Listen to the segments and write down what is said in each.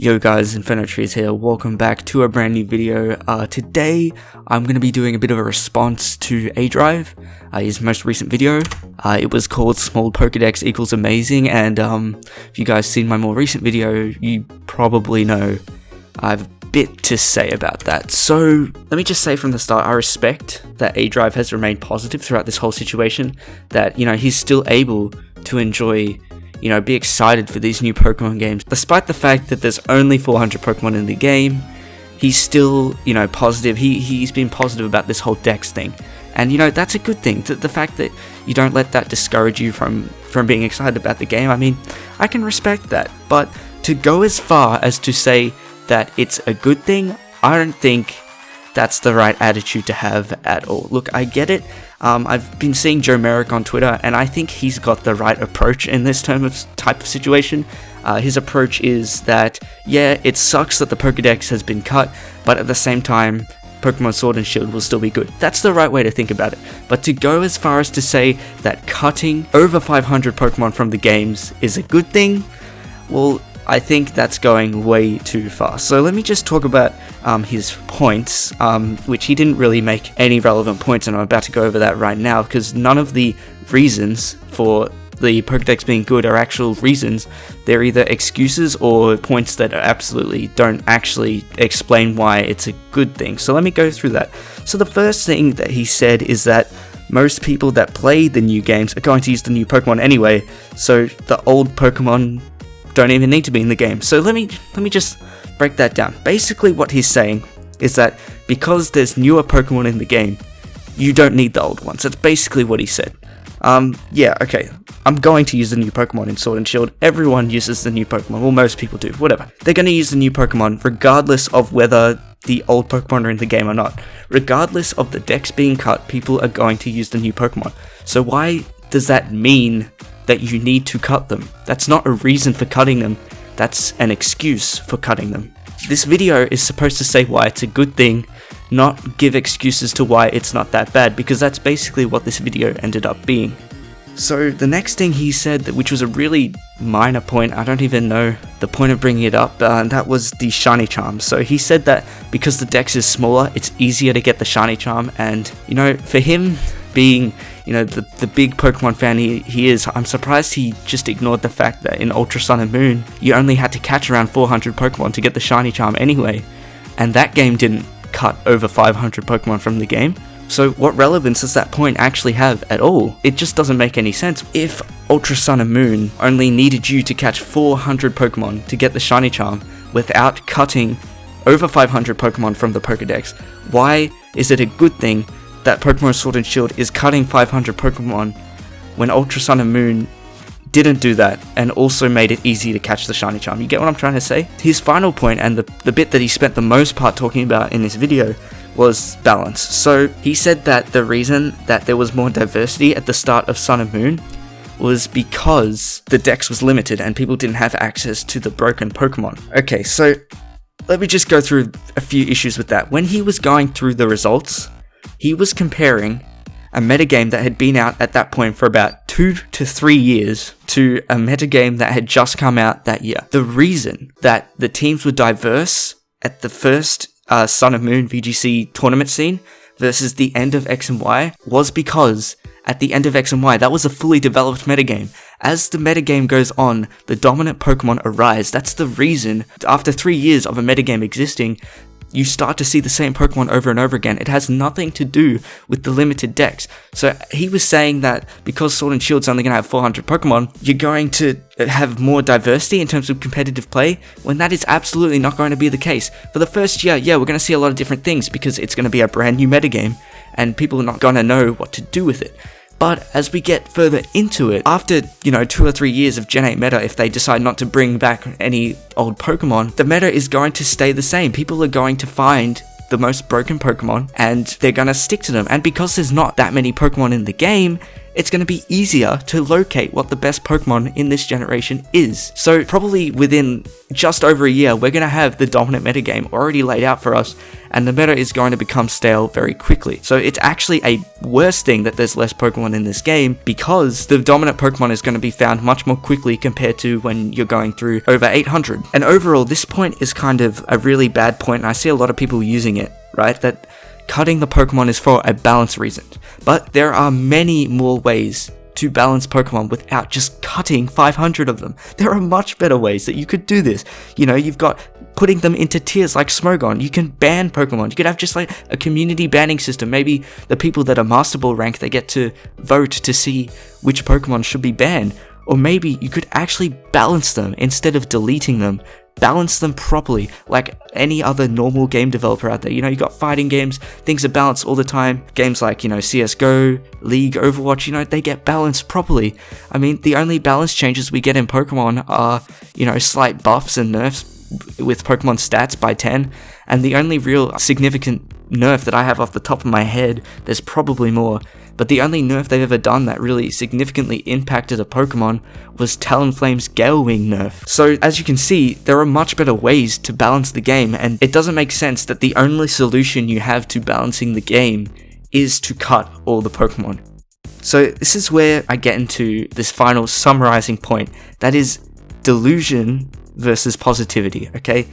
Yo guys, Trees here, welcome back to a brand new video. Today I'm going to be doing a bit of a response to aDrive, his most recent video. It was called Smaller Pokedex equals amazing, and if you guys seen my more recent video, you probably know I have a bit to say about that. So let me just say from the start, I respect that aDrive has remained positive throughout this whole situation, that, you know, he's still able to enjoy, be excited for these new Pokemon games. Despite the fact that there's only 400 Pokemon in the game, he's still, positive. He's been positive about this whole Dex thing. And, that's a good thing. The fact that you don't let that discourage you from being excited about the game, I mean, I can respect that. But to go as far as to say that it's a good thing, I don't think that's the right attitude to have at all. Look, I get it. I've been seeing Joe Merrick on Twitter, and I think he's got the right approach in this type of situation. His approach is that, yeah, it sucks that the Pokedex has been cut, but at the same time, Pokemon Sword and Shield will still be good. That's the right way to think about it. But to go as far as to say that cutting over 500 Pokemon from the games is a good thing, well, I think that's going way too far. So let me just talk about his points, which he didn't really make any relevant points, and I'm about to go over that right now, because none of the reasons for the Pokedex being good are actual reasons. They're either excuses or points that absolutely don't actually explain why it's a good thing. So let me go through that. So the first thing that he said is that most people that play the new games are going to use the new Pokemon anyway, so the old Pokemon don't even need to be in the game. So let me just break that down. Basically what he's saying is that because there's newer Pokemon in the game, you don't need the old ones. That's basically what he said. Yeah, okay, I'm going to use the new Pokemon in Sword and Shield. Everyone uses the new Pokemon, well, most people do, whatever. They're going to use the new Pokemon regardless of whether the old Pokemon are in the game or not. Regardless of the Dex being cut, people are going to use the new Pokemon. So why does that mean that you need to cut them? That's not a reason for cutting them, that's an excuse for cutting them. This video is supposed to say why it's a good thing, not give excuses to why it's not that bad, because that's basically what this video ended up being. So the next thing he said, which was a really minor point, I don't even know the point of bringing it up, and that was the shiny charm. So he said that because the Dex is smaller, it's easier to get the shiny charm, and for him being the big Pokemon fan he is, I'm surprised he just ignored the fact that in Ultra Sun and Moon, you only had to catch around 400 Pokemon to get the shiny charm anyway, and that game didn't cut over 500 Pokemon from the game. So what relevance does that point actually have at all? It just doesn't make any sense. If Ultra Sun and Moon only needed you to catch 400 Pokemon to get the shiny charm without cutting over 500 Pokemon from the Pokedex, why is it a good thing that Pokemon Sword and Shield is cutting 500 Pokemon when Ultra Sun and Moon didn't do that and also made it easy to catch the shiny charm? You get what I'm trying to say? His final point, and the bit that he spent the most part talking about in this video, was balance. So he said that the reason that there was more diversity at the start of Sun and Moon was because the Dex was limited and people didn't have access to the broken Pokemon. Okay, so let me just go through a few issues with that. When he was going through the results, he was comparing a metagame that had been out at that point for about 2 to 3 years to a metagame that had just come out that year. The reason that the teams were diverse at the first Sun and Moon VGC tournament scene versus the end of X and Y was because at the end of X and Y, that was a fully developed metagame. As the metagame goes on, the dominant Pokemon arise. That's the reason, after 3 years of a metagame existing, you start to see the same Pokemon over and over again. It has nothing to do with the limited Dex. So he was saying that because Sword and Shield's only going to have 400 Pokemon, you're going to have more diversity in terms of competitive play, when that is absolutely not going to be the case. For the first year, yeah, we're going to see a lot of different things because it's going to be a brand new metagame and people are not going to know what to do with it. But as we get further into it, after, 2 or 3 years of Gen 8 meta, if they decide not to bring back any old Pokemon, the meta is going to stay the same. People are going to find the most broken Pokemon and they're going to stick to them. And because there's not that many Pokemon in the game, it's going to be easier to locate what the best Pokemon in this generation is. So probably within just over a year, we're going to have the dominant metagame already laid out for us, and the meta is going to become stale very quickly. So it's actually a worse thing that there's less Pokemon in this game, because the dominant Pokemon is going to be found much more quickly compared to when you're going through over 800. And overall, this point is kind of a really bad point, and I see a lot of people using it, right? That cutting the Pokemon is for a balance reason. But there are many more ways to balance Pokemon without just cutting 500 of them. There are much better ways that you could do this. You know, you've got putting them into tiers like Smogon. You can ban Pokemon. You could have just like a community banning system. Maybe the people that are Master Ball rank, they get to vote to see which Pokemon should be banned. Or maybe you could actually balance them instead of deleting them. Balance them properly, like any other normal game developer out there. You know, you got fighting games, things are balanced all the time. Games like, you know, CSGO, League, Overwatch, you know, they get balanced properly. I mean, the only balance changes we get in Pokemon are, you know, slight buffs and nerfs with Pokemon stats by 10, and the only real significant nerf that I have off the top of my head, there's probably more, but the only nerf they've ever done that really significantly impacted a Pokemon was Talonflame's Gale Wing nerf. So as you can see, there are much better ways to balance the game, and it doesn't make sense that the only solution you have to balancing the game is to cut all the Pokemon. So this is where I get into this final summarizing point, that is delusion versus positivity, okay?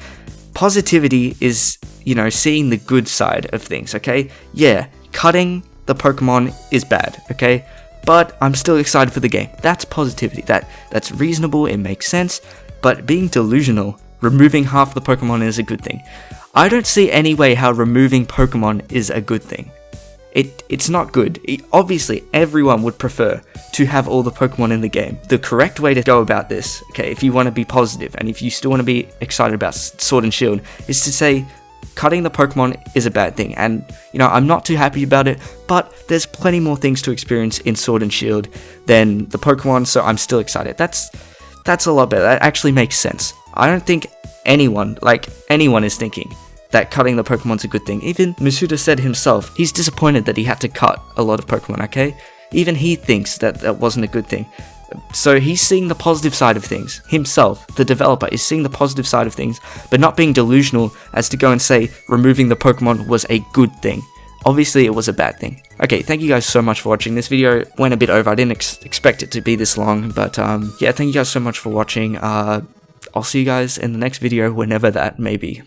Positivity is, you know, seeing the good side of things, okay? Yeah, cutting the Pokemon is bad, okay? But I'm still excited for the game. That's positivity. That's reasonable, it makes sense. But being delusional, removing half the Pokemon is a good thing. I don't see any way how removing Pokemon is a good thing. It's not good. Obviously, everyone would prefer to have all the Pokemon in the game. The correct way to go about this, okay, if you want to be positive and if you still want to be excited about Sword and Shield, is to say cutting the Pokemon is a bad thing. And, you know, I'm not too happy about it, but there's plenty more things to experience in Sword and Shield than the Pokemon, so I'm still excited. That's a lot better. That actually makes sense. I don't think anyone is thinking that cutting the Pokemon's a good thing. Even Masuda said himself, he's disappointed that he had to cut a lot of Pokemon, okay? Even he thinks that that wasn't a good thing. So he's seeing the positive side of things. Himself, the developer, is seeing the positive side of things, but not being delusional as to go and say removing the Pokemon was a good thing. Obviously, it was a bad thing. Okay, thank you guys so much for watching. This video went a bit over. I didn't expect it to be this long, but yeah, thank you guys so much for watching. I'll see you guys in the next video, whenever that may be.